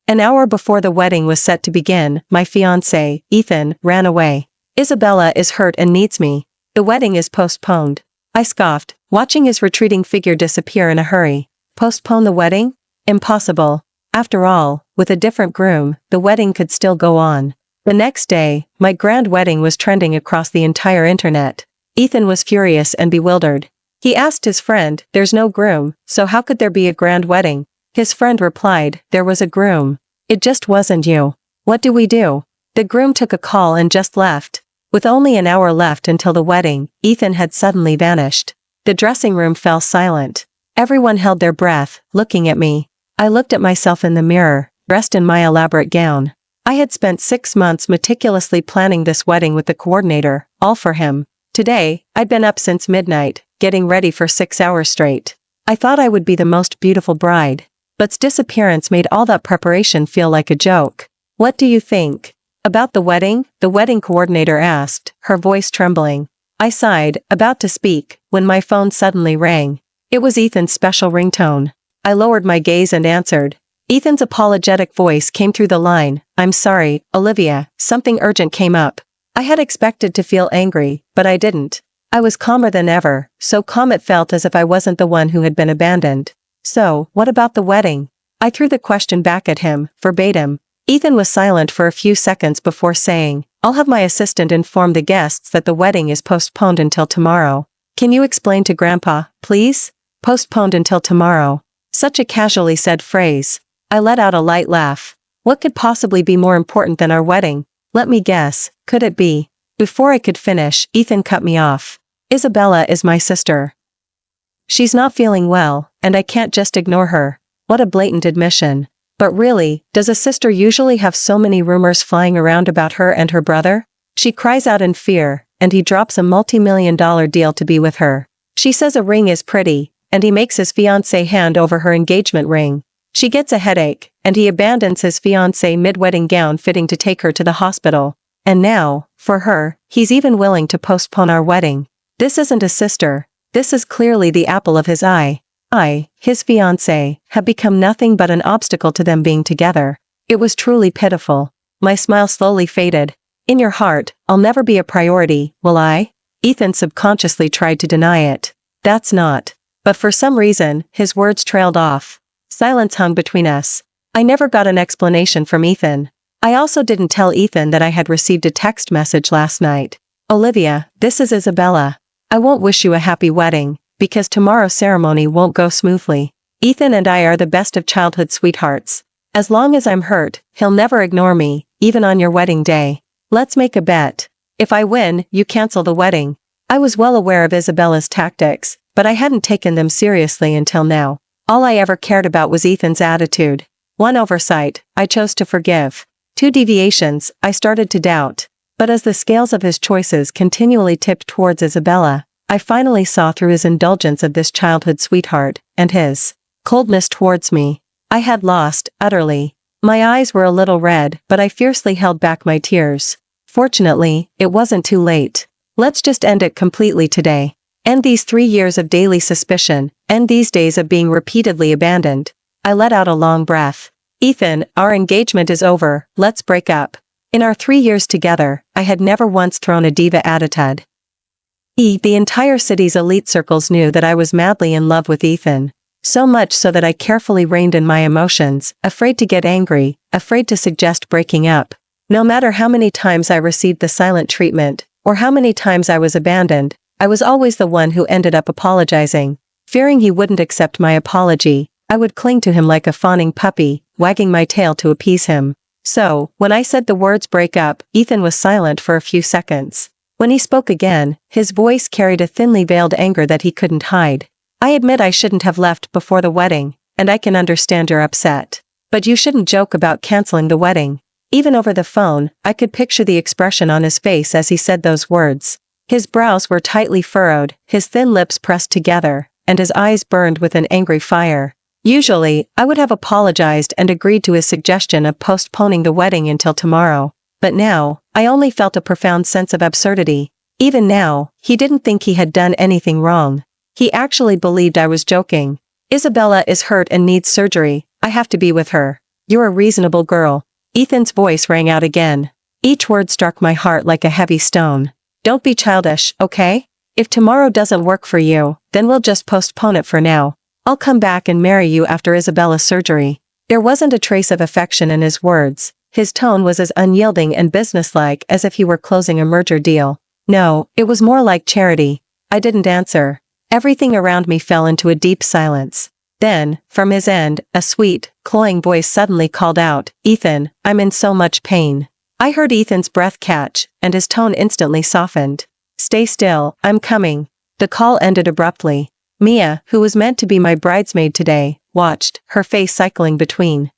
An hour before the wedding was set to begin, my fiancé, Ethan, ran away. Isabella is hurt and needs me. The wedding is postponed. I scoffed, watching his retreating figure disappear in a hurry. Postpone the wedding? Impossible. After all, with a different groom, the wedding could still go on. The next day, my grand wedding was trending across the entire internet. Ethan was furious and bewildered. He asked his friend, "There's no groom, so how could there be a grand wedding?" His friend replied, "There was a groom. It just wasn't you. What do we do?" The groom took a call and just left. With only an hour left until the wedding, Ethan had suddenly vanished. The dressing room fell silent. Everyone held their breath, looking at me. I looked at myself in the mirror, dressed in my elaborate gown. I had spent 6 months meticulously planning this wedding with the coordinator, all for him. Today, I'd been up since midnight, getting ready for 6 hours straight. I thought I would be the most beautiful bride. But's disappearance made all that preparation feel like a joke. "What do you think about the wedding?" the wedding coordinator asked, her voice trembling. I sighed, about to speak, when my phone suddenly rang. It was Ethan's special ringtone. I lowered my gaze and answered. Ethan's apologetic voice came through the line. "I'm sorry, Olivia, something urgent came up." I had expected to feel angry, but I didn't. I was calmer than ever, so calm it felt as if I wasn't the one who had been abandoned. "So, what about the wedding?" I threw the question back at him, verbatim. Ethan was silent for a few seconds before saying, "I'll have my assistant inform the guests that the wedding is postponed until tomorrow. Can you explain to Grandpa, please? Postponed until tomorrow." Such a casually said phrase. I let out a light laugh. What could possibly be more important than our wedding? Let me guess, could it be? Before I could finish, Ethan cut me off. "Isabella is my sister. She's not feeling well, and I can't just ignore her." What a blatant admission. But really, does a sister usually have so many rumors flying around about her and her brother? She cries out in fear, and he drops a multi-million-dollar deal to be with her. She says a ring is pretty, and he makes his fiancée hand over her engagement ring. She gets a headache, and he abandons his fiancée mid-wedding gown fitting to take her to the hospital. And now, for her, he's even willing to postpone our wedding. This isn't a sister. This is clearly the apple of his eye. I, his fiancée, have become nothing but an obstacle to them being together. It was truly pitiful. My smile slowly faded. "In your heart, I'll never be a priority, will I?" Ethan subconsciously tried to deny it. "That's not." But for some reason, his words trailed off. Silence hung between us. I never got an explanation from Ethan. I also didn't tell Ethan that I had received a text message last night. "Olivia, this is Isabella. I won't wish you a happy wedding, because tomorrow's ceremony won't go smoothly. Ethan and I are the best of childhood sweethearts. As long as I'm hurt, he'll never ignore me, even on your wedding day. Let's make a bet. If I win, you cancel the wedding." I was well aware of Isabella's tactics, but I hadn't taken them seriously until now. All I ever cared about was Ethan's attitude. One oversight, I chose to forgive. 2 deviations, I started to doubt. But as the scales of his choices continually tipped towards Isabella, I finally saw through his indulgence of this childhood sweetheart, and his coldness towards me. I had lost, utterly. My eyes were a little red, but I fiercely held back my tears. Fortunately, it wasn't too late. Let's just end it completely today. End these 3 years of daily suspicion, end these days of being repeatedly abandoned. I let out a long breath. "Ethan, our engagement is over, let's break up." In our 3 years together, I had never once thrown a diva attitude. The entire city's elite circles knew that I was madly in love with Ethan. So much so that I carefully reined in my emotions, afraid to get angry, afraid to suggest breaking up. No matter how many times I received the silent treatment, or how many times I was abandoned, I was always the one who ended up apologizing. Fearing he wouldn't accept my apology, I would cling to him like a fawning puppy, wagging my tail to appease him. So, when I said the words "break up," Ethan was silent for a few seconds. When he spoke again, his voice carried a thinly veiled anger that he couldn't hide. "I admit I shouldn't have left before the wedding, and I can understand you're upset. But you shouldn't joke about canceling the wedding." Even over the phone, I could picture the expression on his face as he said those words. His brows were tightly furrowed, his thin lips pressed together, and his eyes burned with an angry fire. Usually, I would have apologized and agreed to his suggestion of postponing the wedding until tomorrow. But now, I only felt a profound sense of absurdity. Even now, he didn't think he had done anything wrong. He actually believed I was joking. "Isabella is hurt and needs surgery, I have to be with her." You're a reasonable girl. Ethan's voice rang out again. Each word struck my heart like a heavy stone. Don't be childish, okay? If tomorrow doesn't work for you, then we'll just postpone it for now. I'll come back and marry you after Isabella's surgery. There wasn't a trace of affection in his words. His tone was as unyielding and businesslike as if he were closing a merger deal. No, it was more like charity. I didn't answer. Everything around me fell into a deep silence. Then, from his end, a sweet, cloying voice suddenly called out, "Ethan, I'm in so much pain." I heard Ethan's breath catch, and his tone instantly softened. "Stay still, I'm coming." The call ended abruptly. Mia, who was meant to be my bridesmaid today, watched, her face cycling between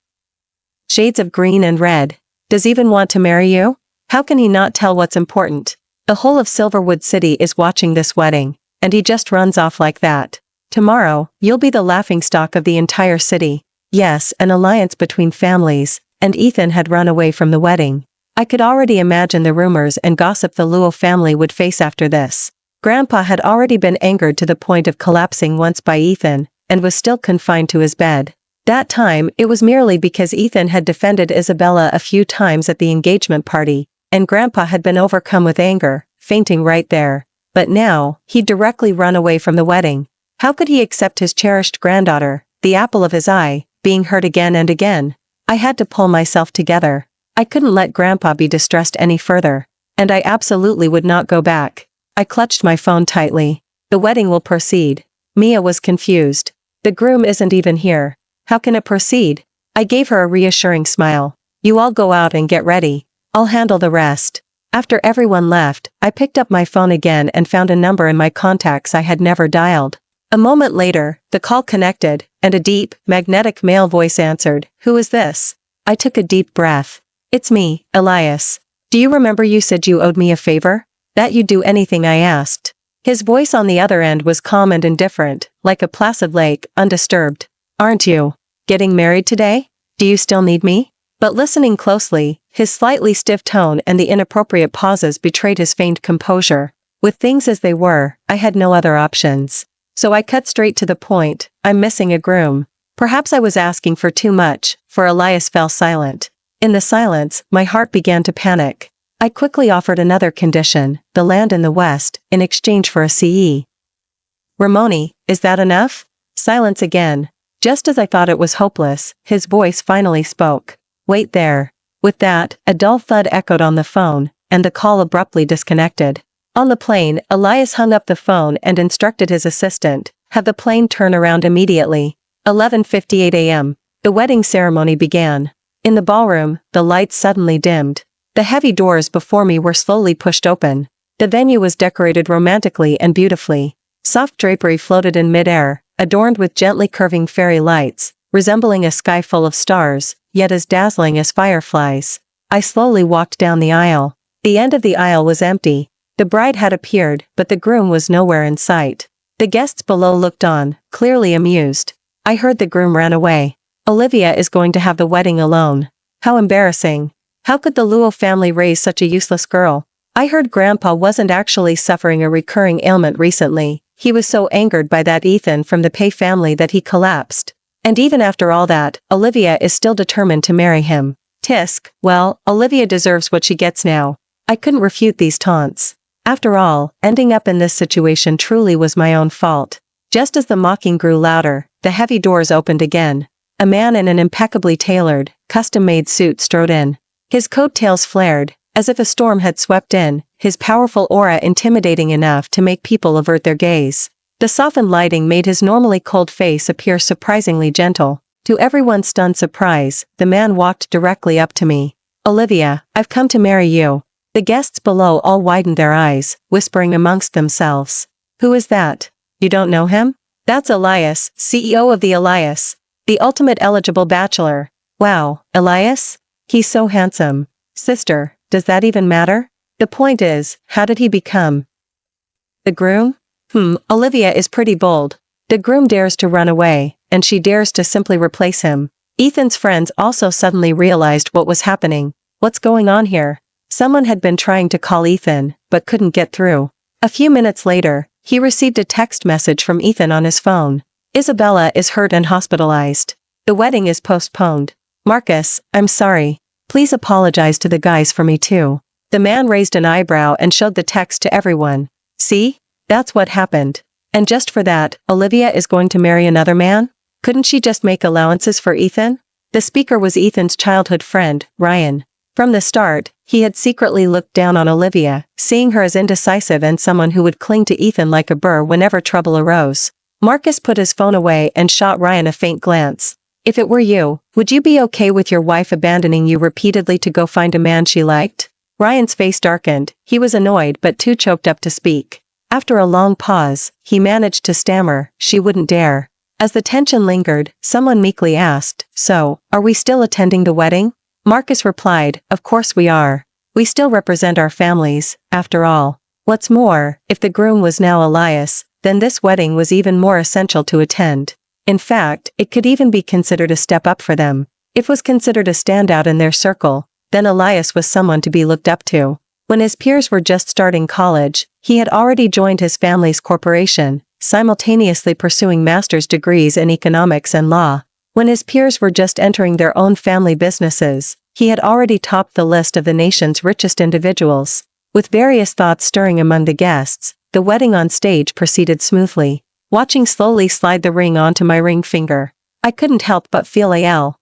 shades of green and red. Does Ethan want to marry you? How can he not tell what's important? The whole of Silverwood City is watching this wedding, and he just runs off like that. Tomorrow, you'll be the laughingstock of the entire city. Yes, an alliance between families, and Ethan had run away from the wedding. I could already imagine the rumors and gossip the Luo family would face after this. Grandpa had already been angered to the point of collapsing once by Ethan, and was still confined to his bed. That time, it was merely because Ethan had defended Isabella a few times at the engagement party, and Grandpa had been overcome with anger, fainting right there. But now, he'd directly run away from the wedding. How could he accept his cherished granddaughter, the apple of his eye, being hurt again and again? I had to pull myself together. I couldn't let Grandpa be distressed any further. And I absolutely would not go back. I clutched my phone tightly. The wedding will proceed. Mia was confused. The groom isn't even here. How can it proceed? I gave her a reassuring smile. You all go out and get ready. I'll handle the rest. After everyone left, I picked up my phone again and found a number in my contacts I had never dialed. A moment later, the call connected, and a deep, magnetic male voice answered. Who is this? I took a deep breath. It's me, Elias. Do you remember you said you owed me a favor? That you'd do anything I asked. His voice on the other end was calm and indifferent, like a placid lake, undisturbed. Aren't you getting married today? Do you still need me? But listening closely, his slightly stiff tone and the inappropriate pauses betrayed his feigned composure. With things as they were, I had no other options. So I cut straight to the point. I'm missing a groom. Perhaps I was asking for too much, for Elias fell silent. In the silence, my heart began to panic. I quickly offered another condition, the land in the west, in exchange for a CE. Ramoni, is that enough? Silence again. Just as I thought it was hopeless, his voice finally spoke. Wait there. With that, a dull thud echoed on the phone, and the call abruptly disconnected. On the plane, Elias hung up the phone and instructed his assistant, have the plane turn around immediately. 11:58 a.m. The wedding ceremony began. In the ballroom, the lights suddenly dimmed. The heavy doors before me were slowly pushed open. The venue was decorated romantically and beautifully. Soft drapery floated in midair, adorned with gently curving fairy lights, resembling a sky full of stars, yet as dazzling as fireflies. I slowly walked down the aisle. The end of the aisle was empty. The bride had appeared, but the groom was nowhere in sight. The guests below looked on, clearly amused. I heard the groom ran away. Olivia is going to have the wedding alone. How embarrassing. How could the Luo family raise such a useless girl? I heard Grandpa wasn't actually suffering a recurring ailment recently. He was so angered by that Ethan from the Pei family that he collapsed. And even after all that, Olivia is still determined to marry him. Tisk, well, Olivia deserves what she gets now. I couldn't refute these taunts. After all, ending up in this situation truly was my own fault. Just as the mocking grew louder, the heavy doors opened again. A man in an impeccably tailored, custom-made suit strode in. His coattails flared, as if a storm had swept in, his powerful aura intimidating enough to make people avert their gaze. The softened lighting made his normally cold face appear surprisingly gentle. To everyone's stunned surprise, the man walked directly up to me. Olivia, I've come to marry you. The guests below all widened their eyes, whispering amongst themselves. Who is that? You don't know him? That's Elias, CEO of the Elias. The ultimate eligible bachelor. Wow, Elias? He's so handsome. Sister, does that even matter? The point is, how did he become the groom? Olivia is pretty bold. The groom dares to run away, and she dares to simply replace him. Ethan's friends also suddenly realized what was happening. What's going on here? Someone had been trying to call Ethan, but couldn't get through. A few minutes later, he received a text message from Ethan on his phone. Isabella is hurt and hospitalized. The wedding is postponed. Marcus, I'm sorry. Please apologize to the guys for me too. The man raised an eyebrow and showed the text to everyone. See? That's what happened. And just for that, Olivia is going to marry another man? Couldn't she just make allowances for Ethan? The speaker was Ethan's childhood friend, Ryan. From the start, he had secretly looked down on Olivia, seeing her as indecisive and someone who would cling to Ethan like a burr whenever trouble arose. Marcus put his phone away and shot Ryan a faint glance. If it were you, would you be okay with your wife abandoning you repeatedly to go find a man she liked? Ryan's face darkened. He was annoyed but too choked up to speak. After a long pause, he managed to stammer, she wouldn't dare. As the tension lingered, someone meekly asked, so, are we still attending the wedding? Marcus replied, of course we are. We still represent our families, after all. What's more, if the groom was now Elias, then this wedding was even more essential to attend. In fact, it could even be considered a step up for them. It was considered a standout in their circle, then Elias was someone to be looked up to. When his peers were just starting college, he had already joined his family's corporation, simultaneously pursuing master's degrees in economics and law. When his peers were just entering their own family businesses, he had already topped the list of the nation's richest individuals. With various thoughts stirring among the guests, the wedding on stage proceeded smoothly. Watching slowly slide the ring onto my ring finger, I couldn't help but feel a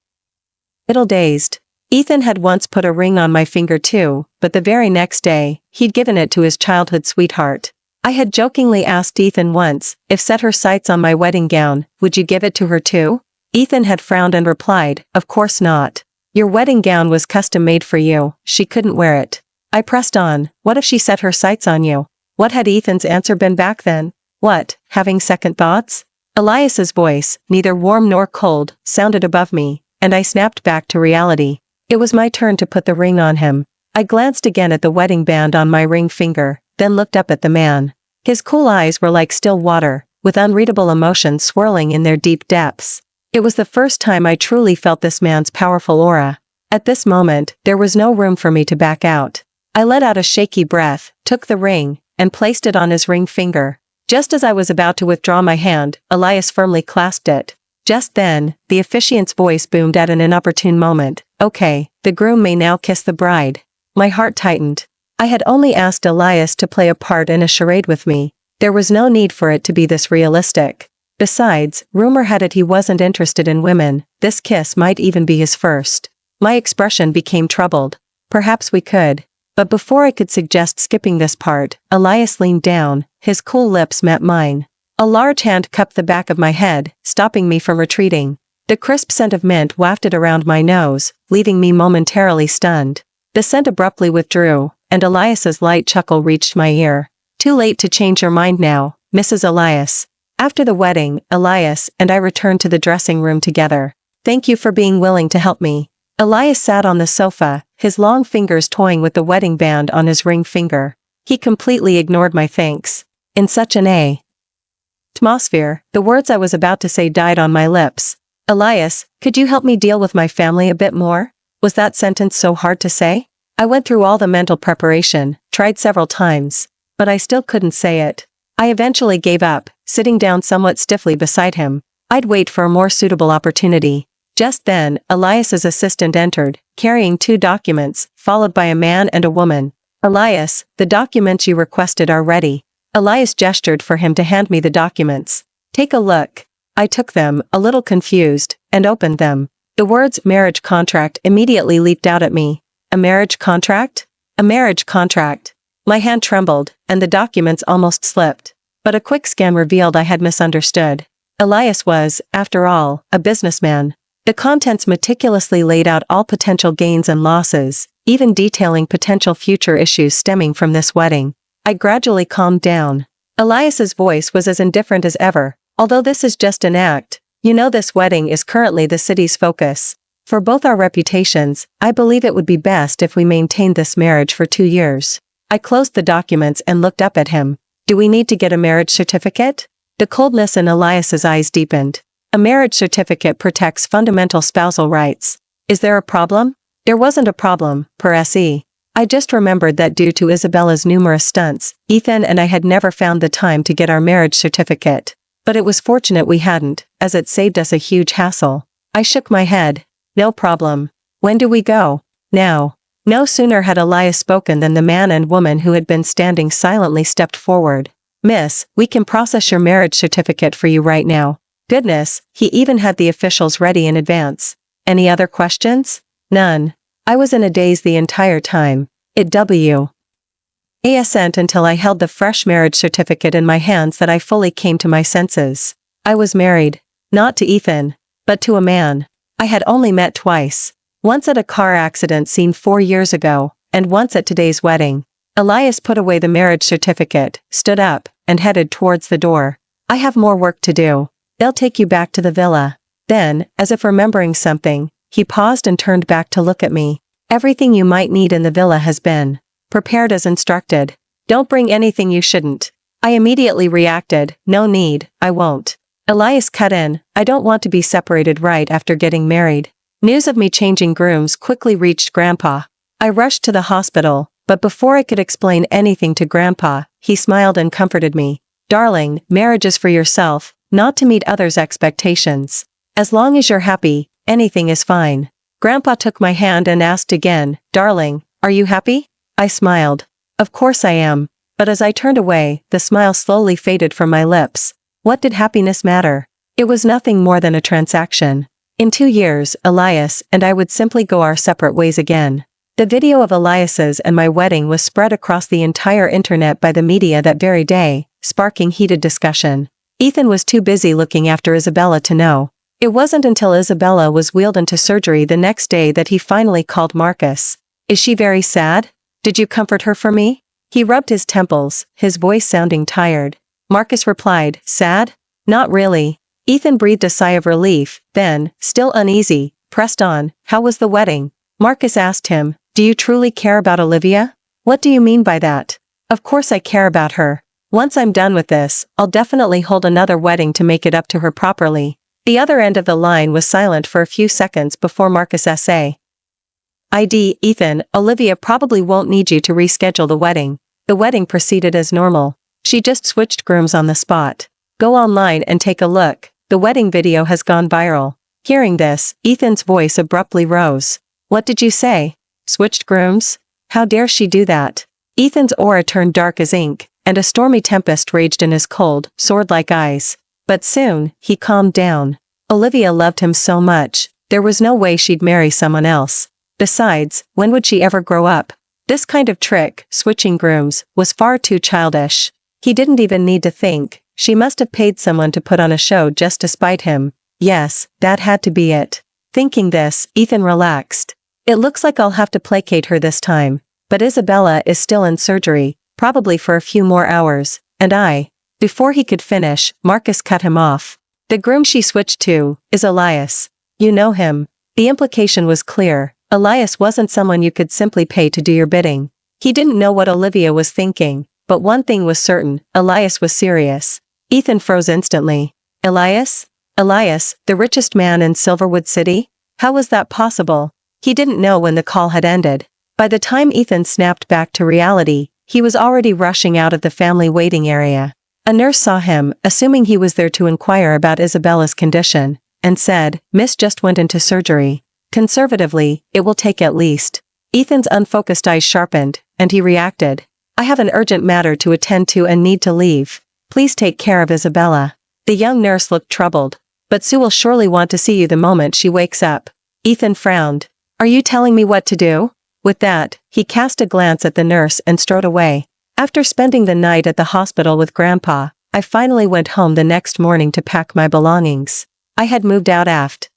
little dazed. Ethan had once put a ring on my finger too, but the very next day, he'd given it to his childhood sweetheart. I had jokingly asked Ethan once, if set her sights on my wedding gown, would you give it to her too? Ethan had frowned and replied, of course not. Your wedding gown was custom made for you, she couldn't wear it. I pressed on, what if she set her sights on you? What had Ethan's answer been back then? What, having second thoughts? Elias's voice, neither warm nor cold, sounded above me, and I snapped back to reality. It was my turn to put the ring on him. I glanced again at the wedding band on my ring finger, then looked up at the man. His cool eyes were like still water, with unreadable emotion swirling in their deep depths. It was the first time I truly felt this man's powerful aura. At this moment, there was no room for me to back out. I let out a shaky breath, took the ring, and placed it on his ring finger. Just as I was about to withdraw my hand, Elias firmly clasped it. Just then, the officiant's voice boomed at an inopportune moment. Okay, the groom may now kiss the bride. My heart tightened. I had only asked Elias to play a part in a charade with me. There was no need for it to be this realistic. Besides, rumor had it he wasn't interested in women. This kiss might even be his first. My expression became troubled. Perhaps we could. But before I could suggest skipping this part, Elias leaned down, his cool lips met mine. A large hand cupped the back of my head, stopping me from retreating. The crisp scent of mint wafted around my nose, leaving me momentarily stunned. The scent abruptly withdrew, and Elias's light chuckle reached my ear. Too late to change your mind now, Mrs. Elias. After the wedding, Elias and I returned to the dressing room together. Thank you for being willing to help me. Elias sat on the sofa, his long fingers toying with the wedding band on his ring finger. He completely ignored my thanks. In such an atmosphere, the words I was about to say died on my lips. Elias, could you help me deal with my family a bit more? Was that sentence so hard to say? I went through all the mental preparation, tried several times, but I still couldn't say it. I eventually gave up, sitting down somewhat stiffly beside him. I'd wait for a more suitable opportunity. Just then, Elias's assistant entered, carrying 2 documents, followed by a man and a woman. Elias, the documents you requested are ready. Elias gestured for him to hand me the documents. Take a look. I took them, a little confused, and opened them. The words marriage contract immediately leaped out at me. A marriage contract? A marriage contract. My hand trembled, and the documents almost slipped. But a quick scan revealed I had misunderstood. Elias was, after all, a businessman. The contents meticulously laid out all potential gains and losses, even detailing potential future issues stemming from this wedding. I gradually calmed down. Elias's voice was as indifferent as ever. Although this is just an act, you know this wedding is currently the city's focus. For both our reputations, I believe it would be best if we maintained this marriage for 2 years. I closed the documents and looked up at him. Do we need to get a marriage certificate? The coldness in Elias's eyes deepened. A marriage certificate protects fundamental spousal rights. Is there a problem? There wasn't a problem, per se. I just remembered that due to Isabella's numerous stunts, Ethan and I had never found the time to get our marriage certificate. But it was fortunate we hadn't, as it saved us a huge hassle. I shook my head. No problem. When do we go? Now. No sooner had Elias spoken than the man and woman who had been standing silently stepped forward. Miss, we can process your marriage certificate for you right now. Goodness, he even had the officials ready in advance. Any other questions? None. I was in a daze the entire time. I assent until I held the fresh marriage certificate in my hands that I fully came to my senses. I was married. Not to Ethan, but to a man I had only met twice. Once at a car accident scene 4 years ago, and once at today's wedding. Elias put away the marriage certificate, stood up, and headed towards the door. I have more work to do. They'll take you back to the villa. Then, as if remembering something, he paused and turned back to look at me. Everything you might need in the villa has been prepared as instructed. Don't bring anything you shouldn't. I immediately reacted, no need, I won't. Elias cut in, I don't want to be separated right after getting married. News of me changing grooms quickly reached Grandpa. I rushed to the hospital, but before I could explain anything to Grandpa, he smiled and comforted me. Darling, marriage is for yourself, not to meet others' expectations. As long as you're happy, anything is fine. Grandpa took my hand and asked again, Darling, are you happy? I smiled. Of course I am. But as I turned away, the smile slowly faded from my lips. What did happiness matter? It was nothing more than a transaction. In 2 years, Elias and I would simply go our separate ways again. The video of Elias's and my wedding was spread across the entire internet by the media that very day, sparking heated discussion. Ethan was too busy looking after Isabella to know. It wasn't until Isabella was wheeled into surgery the next day that he finally called Marcus. Is she very sad? Did you comfort her for me? He rubbed his temples, his voice sounding tired. Marcus replied, Sad? Not really. Ethan breathed a sigh of relief, then, still uneasy, pressed on, How was the wedding? Marcus asked him, Do you truly care about Olivia? What do you mean by that? Of course I care about her. Once I'm done with this, I'll definitely hold another wedding to make it up to her properly. The other end of the line was silent for a few seconds before Marcus said, Ethan, Olivia probably won't need you to reschedule the wedding. The wedding proceeded as normal. She just switched grooms on the spot. Go online and take a look. The wedding video has gone viral. Hearing this, Ethan's voice abruptly rose. What did you say? Switched grooms? How dare she do that? Ethan's aura turned dark as ink, and a stormy tempest raged in his cold, sword-like eyes. But soon, he calmed down. Olivia loved him so much, there was no way she'd marry someone else. Besides, when would she ever grow up? This kind of trick, switching grooms, was far too childish. He didn't even need to think. She must have paid someone to put on a show just to spite him. Yes, that had to be it. Thinking this, Ethan relaxed. It looks like I'll have to placate her this time. But Isabella is still in surgery, probably for a few more hours, and Before he could finish, Marcus cut him off. The groom she switched to is Elias. You know him. The implication was clear. Elias wasn't someone you could simply pay to do your bidding. He didn't know what Olivia was thinking, but one thing was certain, Elias was serious. Ethan froze instantly. Elias? Elias, the richest man in Silverwood City? How was that possible? He didn't know when the call had ended. By the time Ethan snapped back to reality, he was already rushing out of the family waiting area. A nurse saw him, assuming he was there to inquire about Isabella's condition, and said, Miss just went into surgery. Conservatively, it will take at least. Ethan's unfocused eyes sharpened, and he reacted. I have an urgent matter to attend to and need to leave. Please take care of Isabella. The young nurse looked troubled. But Sue will surely want to see you the moment she wakes up. Ethan frowned. Are you telling me what to do? With that, he cast a glance at the nurse and strode away. After spending the night at the hospital with Grandpa, I finally went home the next morning to pack my belongings. I had moved out after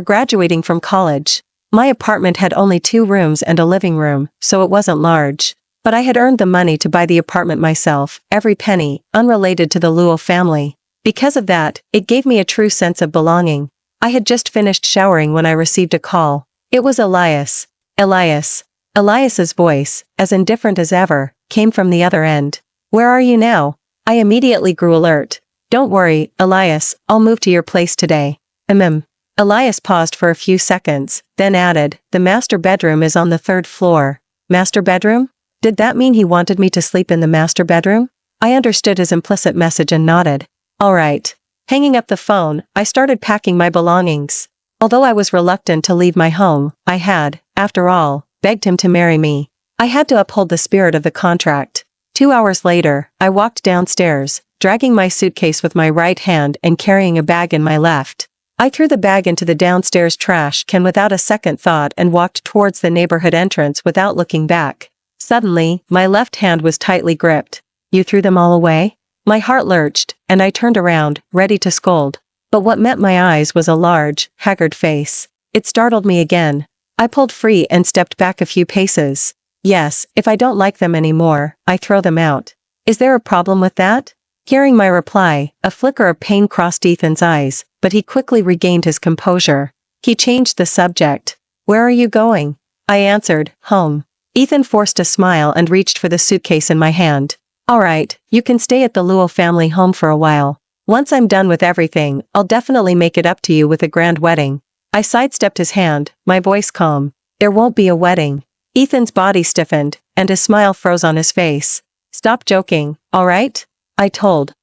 graduating from college. My apartment had only 2 rooms and a living room, so it wasn't large. But I had earned the money to buy the apartment myself, every penny, unrelated to the Luo family. Because of that, it gave me a true sense of belonging. I had just finished showering when I received a call. It was Elias. Elias. Elias's voice, as indifferent as ever, came from the other end. Where are you now? I immediately grew alert. Don't worry, Elias, I'll move to your place today. Elias paused for a few seconds, then added, The master bedroom is on the 3rd floor. Master bedroom? Did that mean he wanted me to sleep in the master bedroom? I understood his implicit message and nodded. All right. Hanging up the phone, I started packing my belongings. Although I was reluctant to leave my home, I had, after all, begged him to marry me. I had to uphold the spirit of the contract. 2 hours later, I walked downstairs, dragging my suitcase with my right hand and carrying a bag in my left. I threw the bag into the downstairs trash can without a second thought and walked towards the neighborhood entrance without looking back. Suddenly, my left hand was tightly gripped. "You threw them all away?" My heart lurched, and I turned around, ready to scold. But what met my eyes was a large, haggard face. It startled me again. I pulled free and stepped back a few paces. "Yes, if I don't like them anymore, I throw them out. Is there a problem with that?" Hearing my reply, a flicker of pain crossed Ethan's eyes, but he quickly regained his composure. He changed the subject. "Where are you going?" I answered, "Home." Ethan forced a smile and reached for the suitcase in my hand. "All right, you can stay at the Luo family home for a while. Once I'm done with everything, I'll definitely make it up to you with a grand wedding." I sidestepped his hand, my voice calm. "There won't be a wedding." Ethan's body stiffened, and a smile froze on his face. "Stop joking, all right?" I told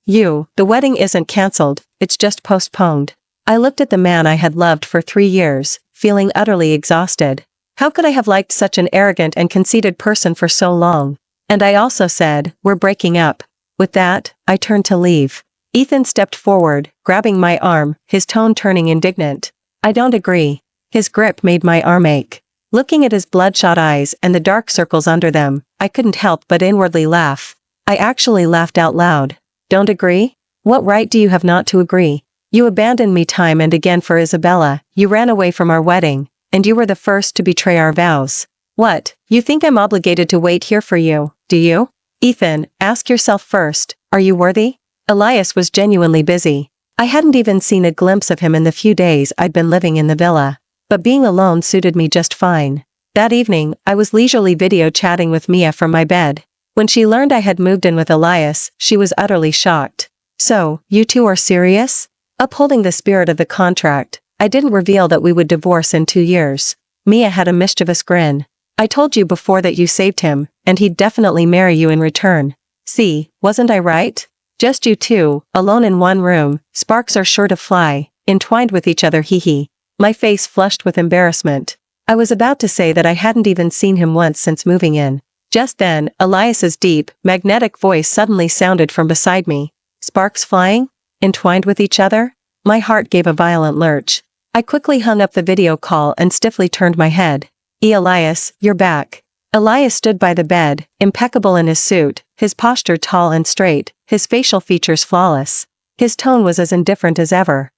you, "The wedding isn't cancelled, it's just postponed." I looked at the man I had loved for 3 years, feeling utterly exhausted. How could I have liked such an arrogant and conceited person for so long? And I also said, "We're breaking up." With that, I turned to leave. Ethan stepped forward, grabbing my arm, his tone turning indignant. "I don't agree." His grip made my arm ache. Looking at his bloodshot eyes and the dark circles under them, I couldn't help but inwardly laugh. I actually laughed out loud. "Don't agree? What right do you have not to agree? You abandoned me time and again for Isabella, you ran away from our wedding, and you were the first to betray our vows. What, you think I'm obligated to wait here for you, do you? Ethan, ask yourself first, are you worthy?" Elias was genuinely busy. I hadn't even seen a glimpse of him in the few days I'd been living in the villa. But being alone suited me just fine. That evening, I was leisurely video chatting with Mia from my bed. When she learned I had moved in with Elias, she was utterly shocked. "So, you two are serious?" Upholding the spirit of the contract, I didn't reveal that we would divorce in 2 years. Mia had a mischievous grin. "I told you before that you saved him, and he'd definitely marry you in return. See, wasn't I right? Just you two, alone in one room, sparks are sure to fly, entwined with each other, hee." My face flushed with embarrassment. I was about to say that I hadn't even seen him once since moving in. Just then, Elias's deep, magnetic voice suddenly sounded from beside me. "Sparks flying? Entwined with each other?" My heart gave a violent lurch. I quickly hung up the video call and stiffly turned my head. Elias, you're back." Elias stood by the bed, impeccable in his suit, his posture tall and straight, his facial features flawless. His tone was as indifferent as ever.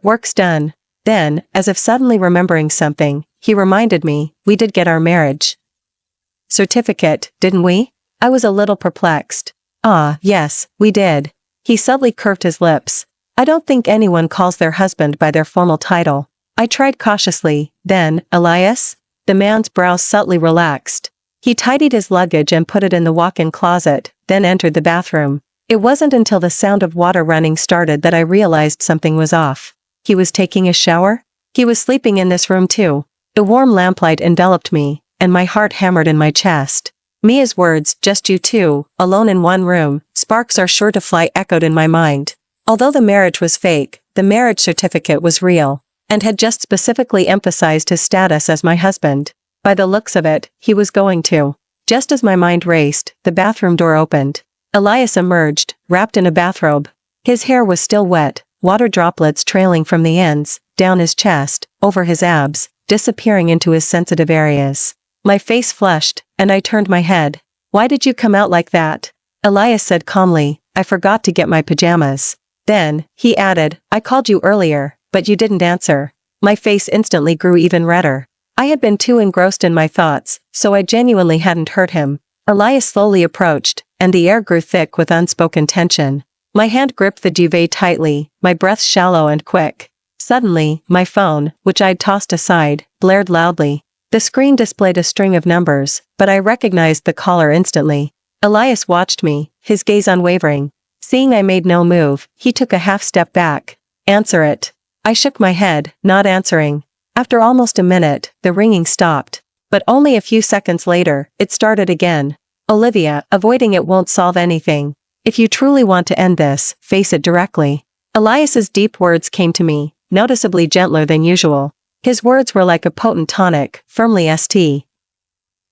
Work's done." Then, as if suddenly remembering something, he reminded me, "We did get our marriage certificate, didn't we?" I was a little perplexed. "Ah, yes, we did." He subtly curved his lips. "I don't think anyone calls their husband by their formal title." I tried cautiously, "Then, Elias?" The man's brows subtly relaxed. He tidied his luggage and put it in the walk-in closet, then entered the bathroom. It wasn't until the sound of water running started that I realized something was off. He was taking a shower? He was sleeping in this room too. The warm lamplight enveloped me, and my heart hammered in my chest. Mia's words, "just you two, alone in one room, sparks are sure to fly," echoed in my mind. Although the marriage was fake, the marriage certificate was real, and had just specifically emphasized his status as my husband. By the looks of it, he was going to. Just as my mind raced, the bathroom door opened. Elias emerged, wrapped in a bathrobe. His hair was still wet, water droplets trailing from the ends, down his chest, over his abs, disappearing into his sensitive areas. My face flushed, and I turned my head. "Why did you come out like that?" Elias said calmly, "I forgot to get my pajamas." Then, he added, "I called you earlier, but you didn't answer." My face instantly grew even redder. I had been too engrossed in my thoughts, so I genuinely hadn't heard him. Elias slowly approached, and the air grew thick with unspoken tension. My hand gripped the duvet tightly, my breath shallow and quick. Suddenly, my phone, which I'd tossed aside, blared loudly. The screen displayed a string of numbers, but I recognized the caller instantly. Elias watched me, his gaze unwavering. Seeing I made no move, he took a half step back. "Answer it." I shook my head, not answering. After almost a minute, the ringing stopped. But only a few seconds later, it started again. "Olivia, avoiding it won't solve anything. If you truly want to end this, face it directly." Elias's deep words came to me, noticeably gentler than usual. His words were like a potent tonic, firmly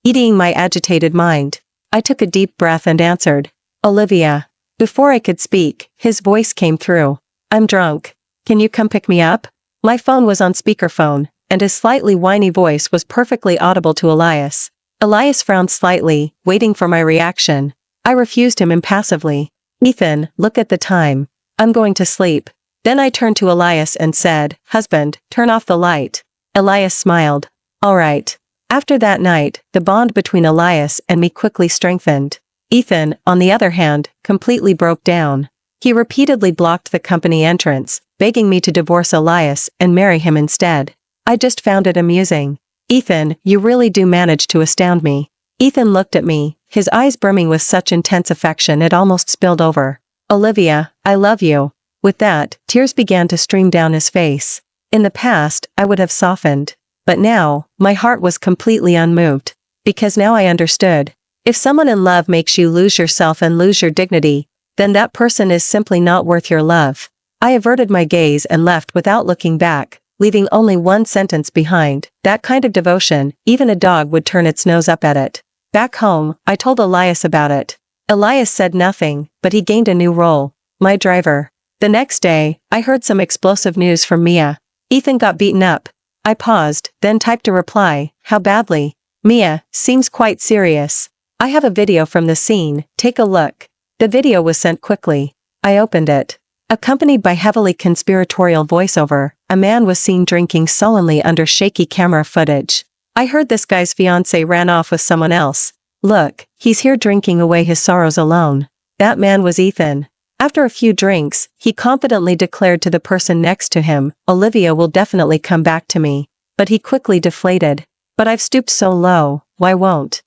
eating my agitated mind. I took a deep breath and answered, Olivia. Before I could speak, his voice came through. I'm drunk. Can you come pick me up? My phone was on speakerphone, and his slightly whiny voice was perfectly audible to Elias. Elias frowned slightly, waiting for my reaction. I refused him impassively. Ethan, look at the time. I'm going to sleep. Then I turned to Elias and said, Husband, turn off the light. Elias smiled. All right. After that night, the bond between Elias and me quickly strengthened. Ethan, on the other hand, completely broke down. He repeatedly blocked the company entrance, begging me to divorce Elias and marry him instead. I just found it amusing. Ethan, you really do manage to astound me. Ethan looked at me, his eyes brimming with such intense affection it almost spilled over. Olivia, I love you. With that, tears began to stream down his face. In the past, I would have softened. But now, my heart was completely unmoved. Because now I understood. If someone in love makes you lose yourself and lose your dignity, then that person is simply not worth your love. I averted my gaze and left without looking back, leaving only one sentence behind. That kind of devotion, even a dog would turn its nose up at it. Back home, I told Elias about it. Elias said nothing, but he gained a new role, my driver. The next day, I heard some explosive news from Mia. Ethan got beaten up. I paused, then typed a reply, how badly? Mia, seems quite serious. I have a video from the scene, take a look. The video was sent quickly. I opened it. Accompanied by heavily conspiratorial voiceover, a man was seen drinking sullenly under shaky camera footage. I heard this guy's fiancé ran off with someone else. Look, he's here drinking away his sorrows alone. That man was Ethan. After a few drinks, he confidently declared to the person next to him, Olivia will definitely come back to me. But he quickly deflated. But I've stooped so low, why won't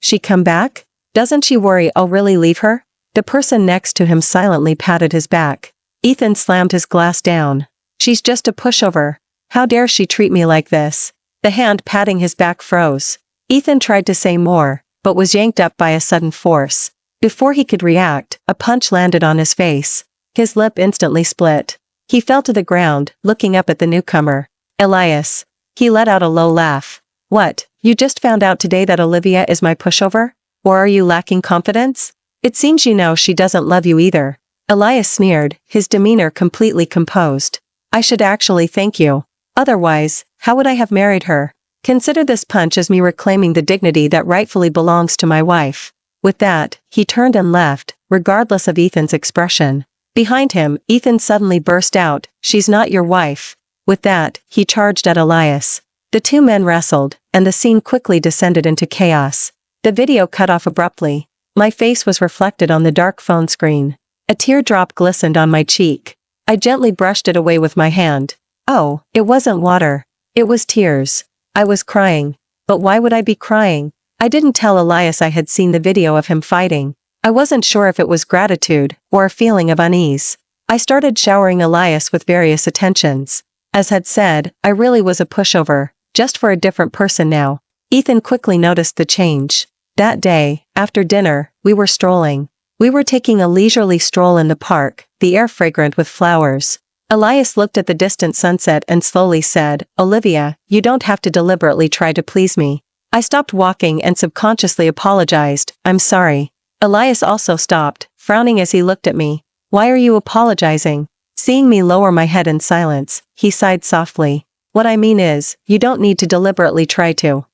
she come back? Doesn't she worry I'll really leave her? The person next to him silently patted his back. Ethan slammed his glass down. She's just a pushover. How dare she treat me like this? The hand patting his back froze. Ethan tried to say more, but was yanked up by a sudden force. Before he could react, a punch landed on his face. His lip instantly split. He fell to the ground, looking up at the newcomer. Elias. He let out a low laugh. What, you just found out today that Olivia is my pushover? Or are you lacking confidence? It seems you know she doesn't love you either. Elias sneered, his demeanor completely composed. I should actually thank you. Otherwise, how would I have married her? Consider this punch as me reclaiming the dignity that rightfully belongs to my wife. With that, he turned and left, regardless of Ethan's expression. Behind him, Ethan suddenly burst out, she's not your wife. With that, he charged at Elias. The two men wrestled, and the scene quickly descended into chaos. The video cut off abruptly. My face was reflected on the dark phone screen. A teardrop glistened on my cheek. I gently brushed it away with my hand. Oh, it wasn't water. It was tears. I was crying. But why would I be crying? I didn't tell Elias I had seen the video of him fighting. I wasn't sure if it was gratitude, or a feeling of unease. I started showering Elias with various attentions. As had said, I really was a pushover, just for a different person now. Ethan quickly noticed the change. That day, after dinner, we were strolling. We were taking a leisurely stroll in the park, the air fragrant with flowers. Elias looked at the distant sunset and slowly said, Olivia, you don't have to deliberately try to please me. I stopped walking and subconsciously apologized, I'm sorry. Elias also stopped, frowning as he looked at me. Why are you apologizing? Seeing me lower my head in silence, he sighed softly. What I mean is, you don't need to deliberately try to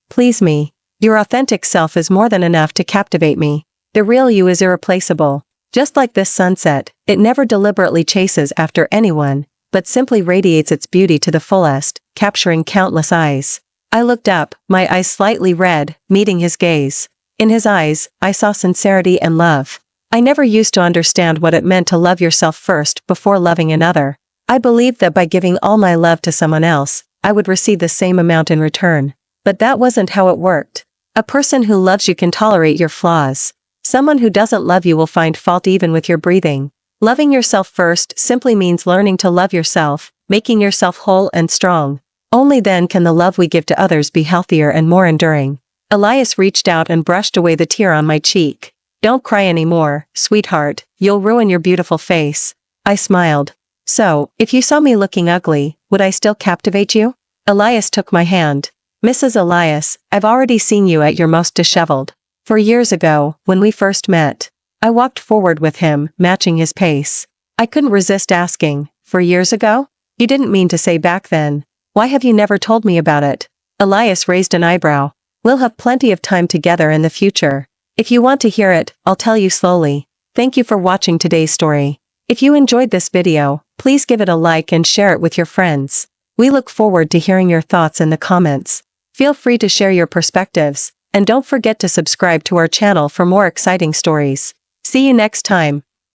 please me. Your authentic self is more than enough to captivate me. The real you is irreplaceable. Just like this sunset, it never deliberately chases after anyone, but simply radiates its beauty to the fullest, capturing countless eyes. I looked up, my eyes slightly red, meeting his gaze. In his eyes, I saw sincerity and love. I never used to understand what it meant to love yourself first before loving another. I believed that by giving all my love to someone else, I would receive the same amount in return. But that wasn't how it worked. A person who loves you can tolerate your flaws. Someone who doesn't love you will find fault even with your breathing. Loving yourself first simply means learning to love yourself, making yourself whole and strong. Only then can the love we give to others be healthier and more enduring. Elias reached out and brushed away the tear on my cheek. Don't cry anymore, sweetheart, you'll ruin your beautiful face. I smiled. So, if you saw me looking ugly, would I still captivate you? Elias took my hand. Mrs. Elias, I've already seen you at your most disheveled. 4 years ago, when we first met. I walked forward with him, matching his pace. I couldn't resist asking, 4 years ago? You didn't mean to say back then. Why have you never told me about it? Elias raised an eyebrow. We'll have plenty of time together in the future. If you want to hear it, I'll tell you slowly. Thank you for watching today's story. If you enjoyed this video, please give it a like and share it with your friends. We look forward to hearing your thoughts in the comments. Feel free to share your perspectives, and don't forget to subscribe to our channel for more exciting stories. See you next time.